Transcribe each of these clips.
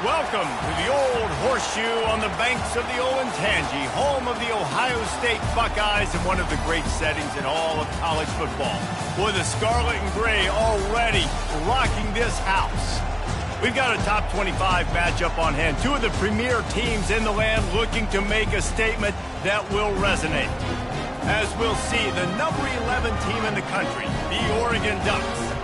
Welcome to the Old Horseshoe on the banks of the Olentangy, home of the Ohio State Buckeyes and one of the great settings in all of college football. Boy, the Scarlet and Gray already rocking this house. We've got a top 25 matchup on hand. Two of the premier teams in the land looking to make a statement that will resonate. As we'll see, the number 11 team in the country, the Oregon Ducks,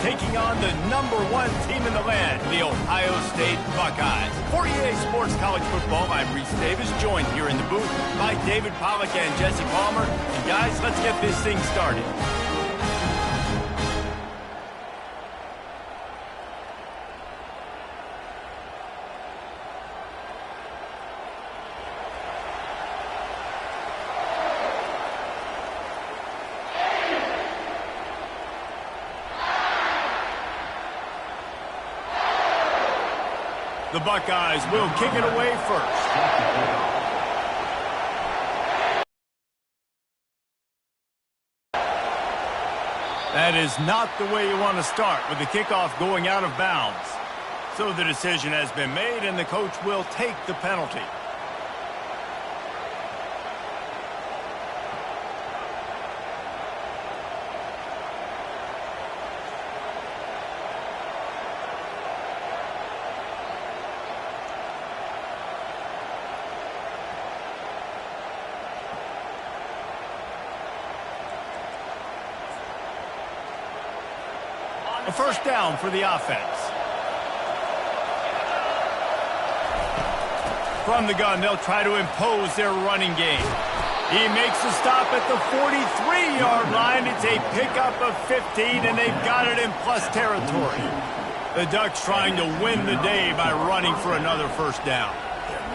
taking on the number 1 team in the land, the Ohio State Buckeyes. For EA Sports College Football, I'm Reese Davis, joined here in the booth by David Pollack and Jesse Palmer. And guys, let's get this thing started. The Buckeyes will kick it away first. That is not the way you want to start with the kickoff going out of bounds. So the decision has been made and the coach will take the penalty. A first down for the offense. From the gun, they'll try to impose their running game. He makes the stop at the 43-yard line. It's a pickup of 15, and they've got it in plus territory. The Ducks trying to win the day by running for another first down.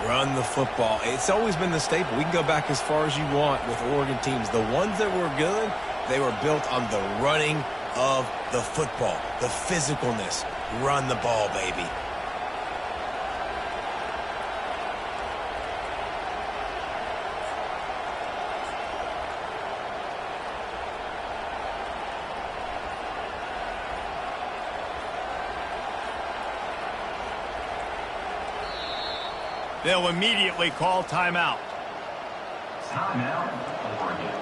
Run the football. It's always been the staple. We can go back as far as you want with Oregon teams. The ones that were good, they were built on the running of the football, the physicalness. Run the ball, baby. They'll immediately call timeout. Timeout, Oregon.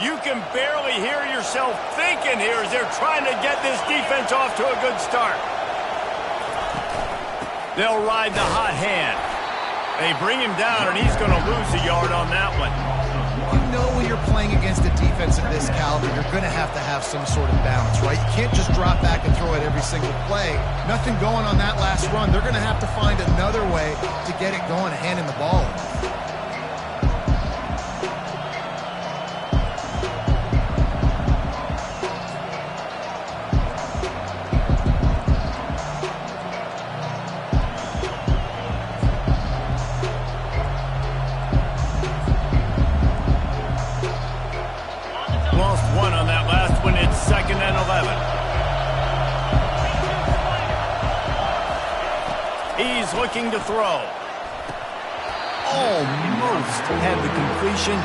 You can barely hear yourself thinking here as they're trying to get this defense off to a good start. They'll ride the hot hand. They bring him down, and he's going to lose a yard on that one. You know when you're playing against a defense of this caliber, you're going to have some sort of balance, right? You can't just drop back and throw it every single play. Nothing going on that last run. They're going to have to find another way to get it going, handing the ball. He's looking to throw. Almost had the completion,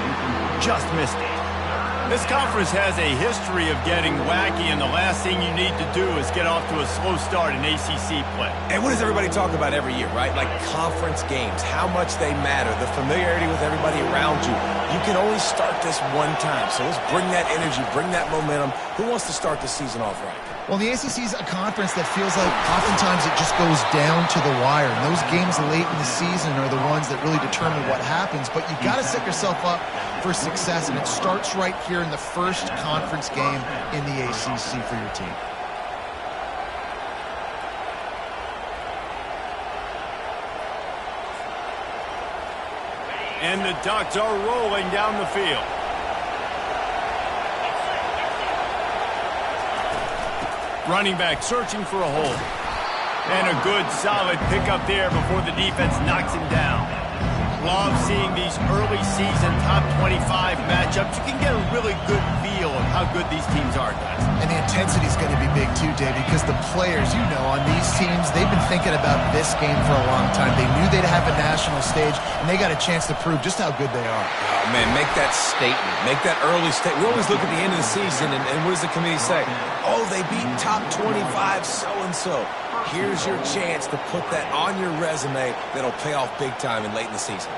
just missed it. This conference has a history of getting wacky, and the last thing you need to do is get off to a slow start in ACC play. And what does everybody talk about every year, right? Like conference games, how much they matter, the familiarity with everybody around you. You can only start this one time, so let's bring that energy, bring that momentum. Who wants to start the season off right? Well, the ACC is a conference that feels like oftentimes it just goes down to the wire. And those games late in the season are the ones that really determine what happens. But you've got to set yourself up for success, and it starts right here in the first conference game in the ACC for your team. And the Ducks are rolling down the field. Running back searching for a hole. And a good, solid pickup there before the defense knocks him down. love seeing these early season top 25 matchups. You can get a really good feel of how good these teams are, guys. And the intensity is going to be big too, Davey, because the players, you know, on these teams, they've been thinking about this game for a long time. They knew they'd have a national stage, and they got a chance to prove just how good they are. Oh, man, make that statement. Make that early statement. We always look at the end of the season, and what does the committee say? Oh, they beat top 25 so-and-so. Here's your chance to put that on your resume that'll pay off big time and late in the season.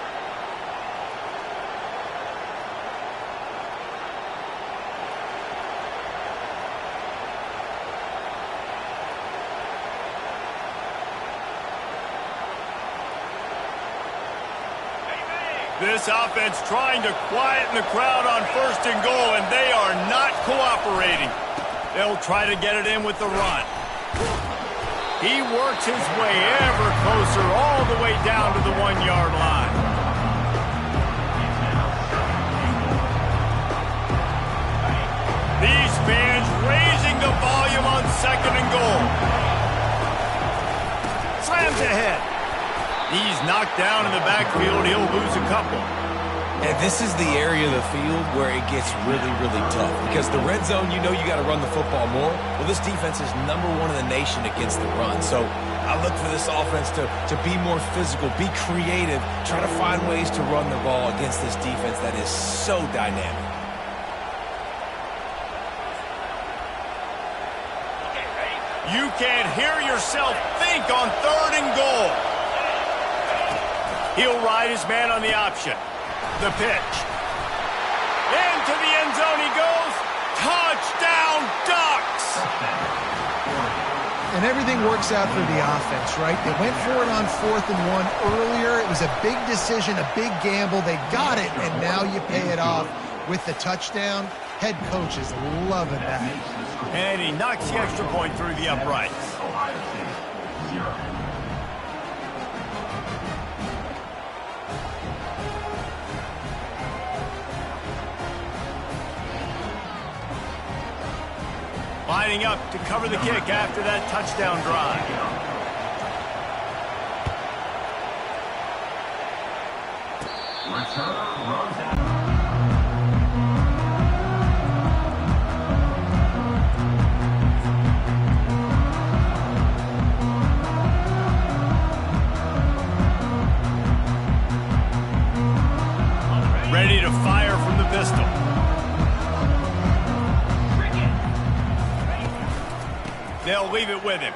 This offense trying to quieten the crowd on 1st and goal, and they are not cooperating. They'll try to get it in with the run. He works his way ever closer all the way down to the 1-yard line. These fans raising the volume on 2nd and goal. Slams ahead. He's knocked down in the backfield. He'll lose a couple. And this is the area of the field where it gets really, really tough. Because the red zone, you know you got to run the football more. Well, this defense is #1 in the nation against the run. So I look for this offense to be more physical, be creative, try to find ways to run the ball against this defense that is so dynamic. You can't hear yourself think on 3rd and goal. He'll ride his man on the option. The pitch. Into the end zone he goes. Touchdown, Ducks! And everything works out for the offense, right? They went for it on 4th and 1 earlier. It was a big decision, a big gamble. They got it, and now you pay it off with the touchdown. Head coach is loving that. And he knocks the extra point through the uprights. Ohio State, 0. Lining up to cover the kick after that touchdown drive. Ready to fire from the pistol. They'll leave it with him.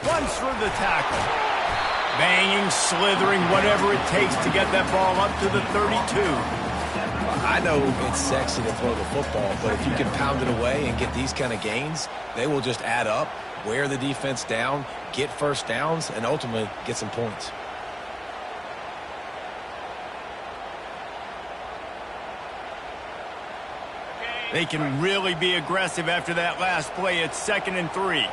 Runs through the tackle. Banging, slithering, whatever it takes to get that ball up to the 32. I know it's sexy to throw the football, but if you can pound it away and get these kind of gains, they will just add up, wear the defense down, get first downs, and ultimately get some points. They can really be aggressive after that last play. It's 2nd and 3.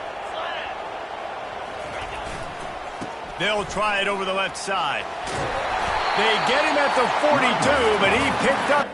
They'll try it over the left side. They get him at the 42, but he picked up.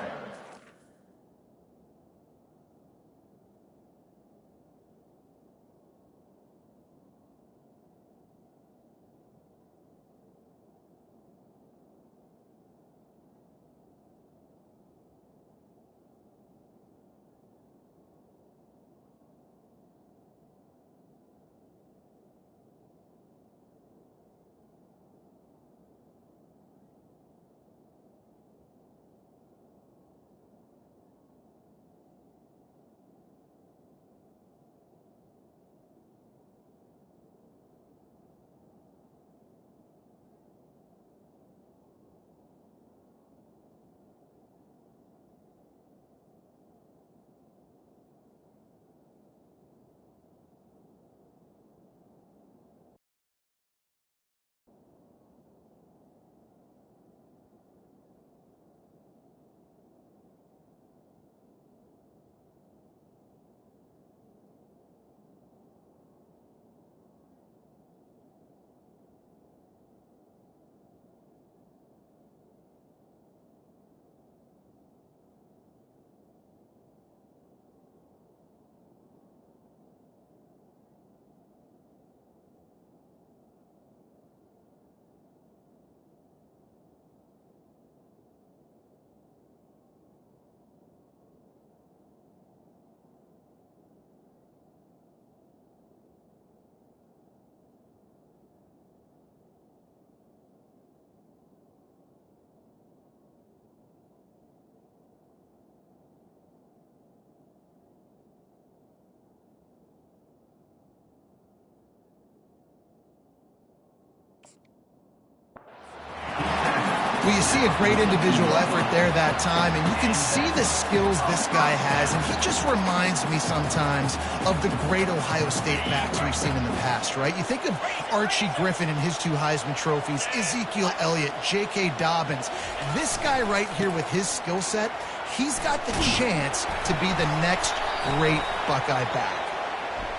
Well, you see a great individual effort there that time, and you can see the skills this guy has, and he just reminds me sometimes of the great Ohio State backs we've seen in the past, right? You think of Archie Griffin and his 2 Heisman trophies, Ezekiel Elliott, J.K. Dobbins. This guy right here with his skill set, he's got the chance to be the next great Buckeye back.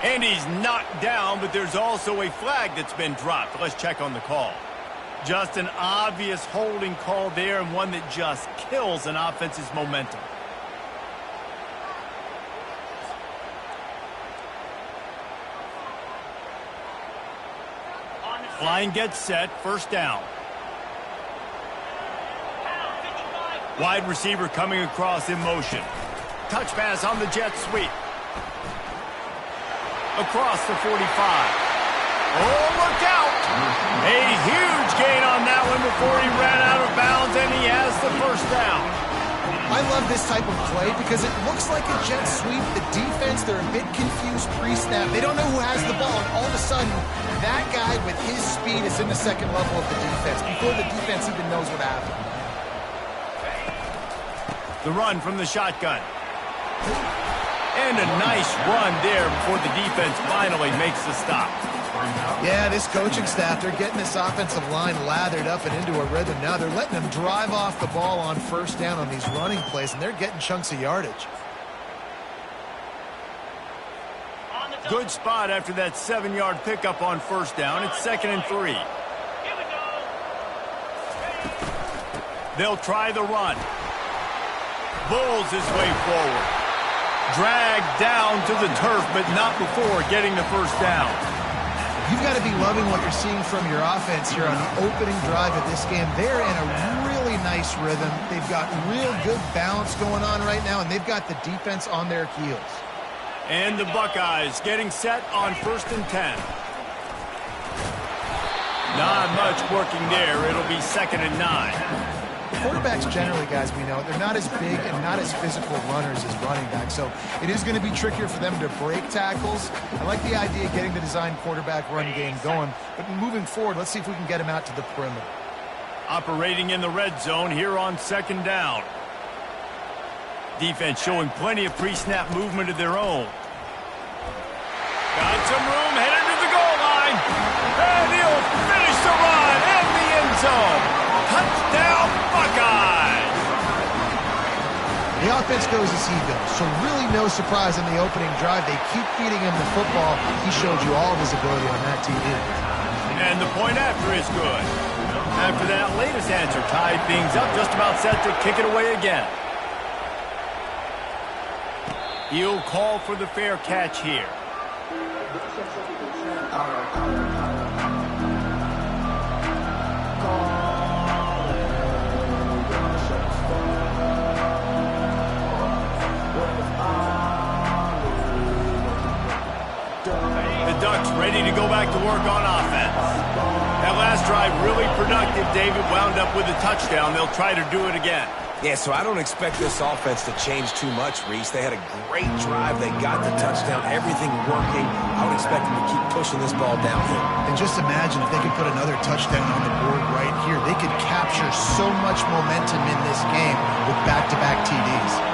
And he's knocked down, but there's also a flag that's been dropped. Let's check on the call. Just an obvious holding call there, and one that just kills an offense's momentum. Line gets set, first down. Wide receiver coming across in motion. Touch pass on the jet sweep. Across the 45. Oh, look out! A huge gain on that one before he ran out of bounds, and he has the first down. I love this type of play because it looks like a jet sweep. The defense, they're a bit confused pre-snap. They don't know who has the ball, and all of a sudden, that guy with his speed is in the second level of the defense before the defense even knows what happened. The run from the shotgun. And a nice run there before the defense finally makes the stop. Yeah, this coaching staff, they're getting this offensive line lathered up and into a rhythm now. They're letting them drive off the ball on first down on these running plays, and they're getting chunks of yardage. Good spot after that 7-yard pickup on first down. It's 2nd and 3. They'll try the run. Bulls his way forward. Dragged down to the turf, but not before getting the first down. You've got to be loving what you're seeing from your offense here on the opening drive of this game. They're in a really nice rhythm. They've got real good balance going on right now, and they've got the defense on their heels. And the Buckeyes getting set on 1st and 10. Not much working there. It'll be 2nd and 9. Quarterbacks generally, guys, we know, they're not as big and not as physical runners as running backs, so it is going to be trickier for them to break tackles. I like the idea of getting the design quarterback run game going, but moving forward, let's see if we can get him out to the perimeter. Operating in the red zone here on 2nd down. Defense showing plenty of pre-snap movement of their own. Got some room, headed to the goal line. And he'll finish the run in the end zone. Touchdown, Buckeyes! The offense goes as he goes, so really no surprise in the opening drive. They keep feeding him the football. He showed you all of his ability on that TV. And the point after is good. After that latest answer tied things up, just about set to kick it away again. He'll call for the fair catch here. Ducks ready to go back to work on offense. That last drive really productive. David wound up with a touchdown. They'll try to do it again. Yeah, so I don't expect this offense to change too much, Reese. They had a great drive. They got the touchdown. Everything working. I would expect them to keep pushing this ball downhill. And just imagine if they could put another touchdown on the board right here. They could capture so much momentum in this game with back-to-back TDs.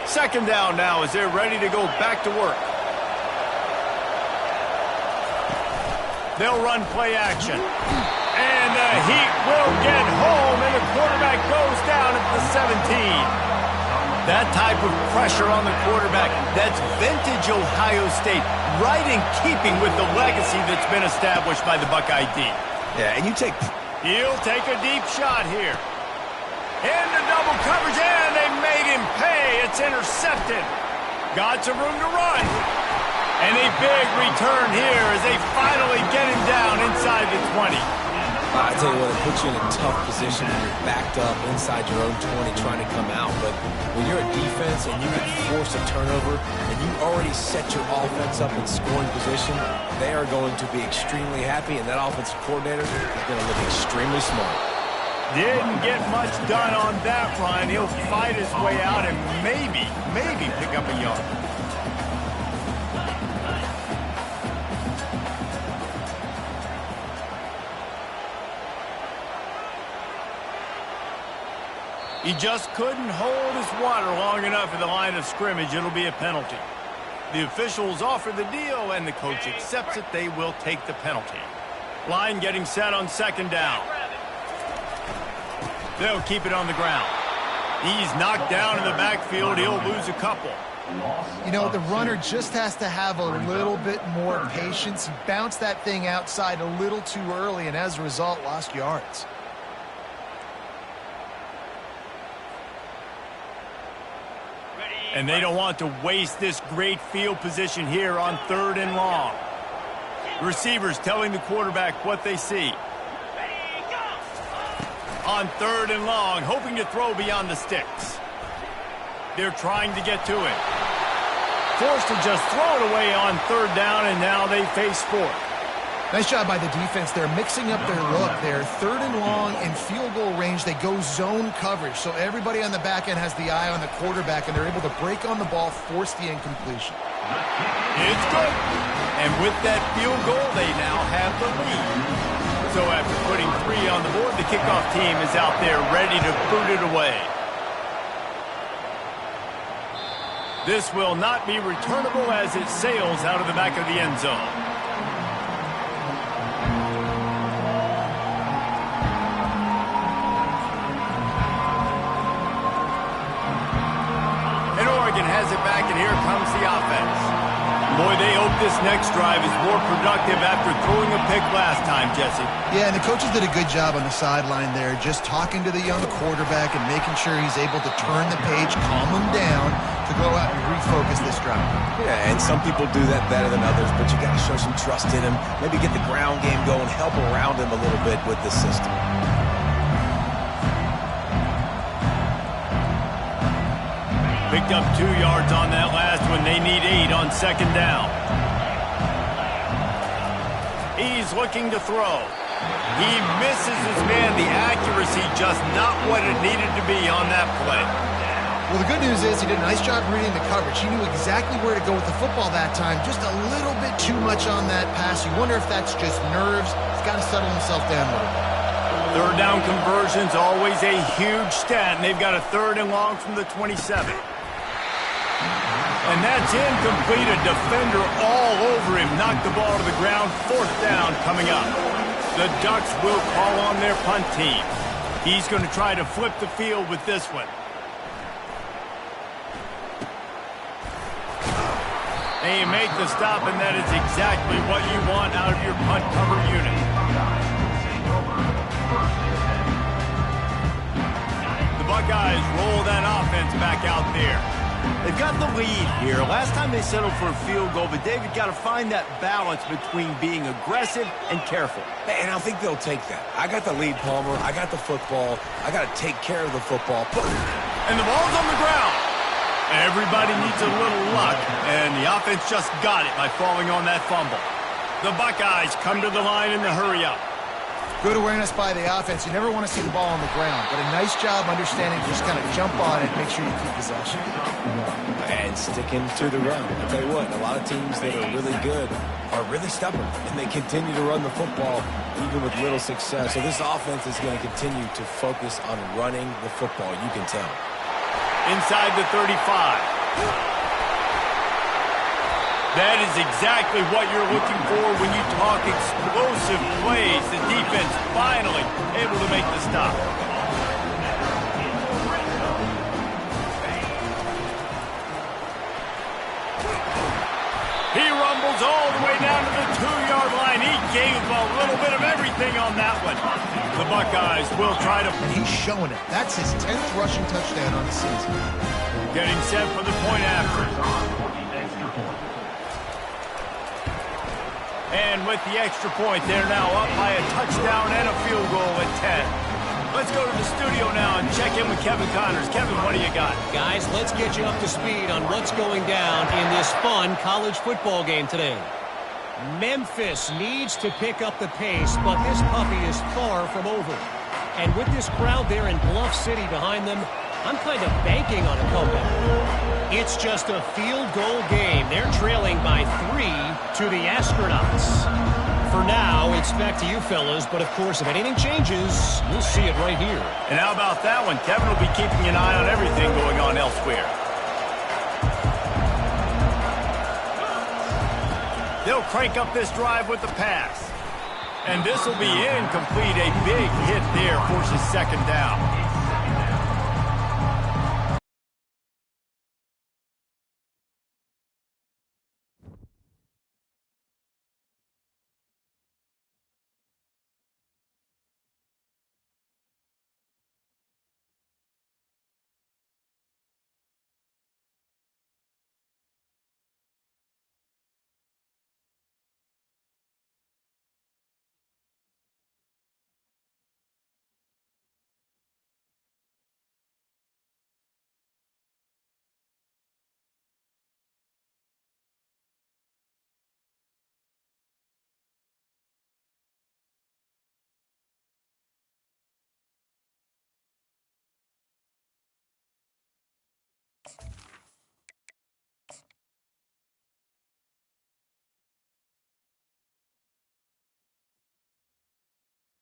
Second down now as they're ready to go back to work. They'll run play action. And the heat will get home, and the quarterback goes down at the 17. That type of pressure on the quarterback, that's vintage Ohio State, right in keeping with the legacy that's been established by the Buckeye D. Yeah, and you take... He'll take a deep shot here. Into double coverage, and they made him pay. It's intercepted. Got some room to run. And a big return here as they finally get him down inside the 20. I tell you what, it puts you in a tough position when you're backed up inside your own 20 trying to come out. But when you're a defense and you can force a turnover and you already set your offense up in scoring position, they are going to be extremely happy, and that offensive coordinator is going to look extremely smart. Didn't get much done on that run. He'll fight his way out and maybe pick up a yard. He just couldn't hold his water long enough at the line of scrimmage. It'll be a penalty. The officials offer the deal, and the coach accepts it. They will take the penalty. Line getting set on second down. They'll keep it on the ground. He's knocked down in the backfield. He'll lose a couple. You know, the runner just has to have a little bit more patience. He bounced that thing outside a little too early, and as a result, lost yards. And they don't want to waste this great field position here on 3rd and long. Receivers telling the quarterback what they see. On 3rd and long, hoping to throw beyond the sticks. They're trying to get to it. Forced to just throw it away on 3rd down, and now they face 4th. Nice job by the defense. They're mixing up their look. They're 3rd and long in field goal range. They go zone coverage, so everybody on the back end has the eye on the quarterback, and they're able to break on the ball, force the incompletion. It's good. And with that field goal, they now have the lead. So after putting 3 on the board, the kickoff team is out there ready to boot it away. This will not be returnable as it sails out of the back of the end zone. Has it back, and here comes the offense. Boy, they hope this next drive is more productive after throwing a pick last time, Jesse. Yeah, and the coaches did a good job on the sideline there, just talking to the young quarterback and making sure he's able to turn the page, calm him down to go out and refocus this drive. Yeah, and some people do that better than others, but you got to show some trust in him, maybe get the ground game going, help around him a little bit with the system. Picked up 2 yards on that last one. They need 8 on second down. He's looking to throw. He misses his man. The accuracy just not what it needed to be on that play. Well, the good news is he did a nice job reading the coverage. He knew exactly where to go with the football that time. Just a little bit too much on that pass. You wonder if that's just nerves. He's got to settle himself down a little bit. 3rd down conversion's always a huge stat, and they've got a 3rd and long from the 27. And that's incomplete. A defender all over him. Knocked the ball to the ground. 4th down coming up. The Ducks will call on their punt team. He's going to try to flip the field with this one. They make the stop, and that is exactly what you want out of your punt cover unit. The Buckeyes roll that offense back out there. They've got the lead here. Last time they settled for a field goal, but David got to find that balance between being aggressive and careful. And I think they'll take that. I got the lead, Palmer. I got the football. I got to take care of the football. And the ball's on the ground. Everybody needs a little luck, and the offense just got it by falling on that fumble. The Buckeyes come to the line in the hurry-up. Good awareness by the offense. You never want to see the ball on the ground, but a nice job understanding to just kind of jump on it, make sure you keep possession. And sticking to the run. I'll tell you what, a lot of teams that are really good are really stubborn, and they continue to run the football even with little success. So this offense is going to continue to focus on running the football, you can tell. Inside the 35. That is exactly what you're looking for when you talk explosive plays. The defense finally able to make the stop. He all the way down to the 2-yard line. He gave a little bit of everything on that one. The Buckeyes will try to... And he's showing it. That's his 10th rushing touchdown on the season. Getting set for the point after. And with the extra point, they're now up by a touchdown and a field goal at 10. Let's go to the studio now and check in with Kevin Connors. Kevin, what do you got? Guys, let's get you up to speed on what's going down in this fun college football game today. Memphis needs to pick up the pace, but this puppy is far from over. And with this crowd there in Bluff City behind them, I'm kind of banking on a comeback. It's just a field goal game. They're trailing by 3 to the Astronauts. For now, it's back to you fellas, but of course, if anything changes, you'll see it right here. And how about that one? Kevin will be keeping an eye on everything going on elsewhere. They'll crank up this drive with the pass. And this will be incomplete. A big hit there forces second down.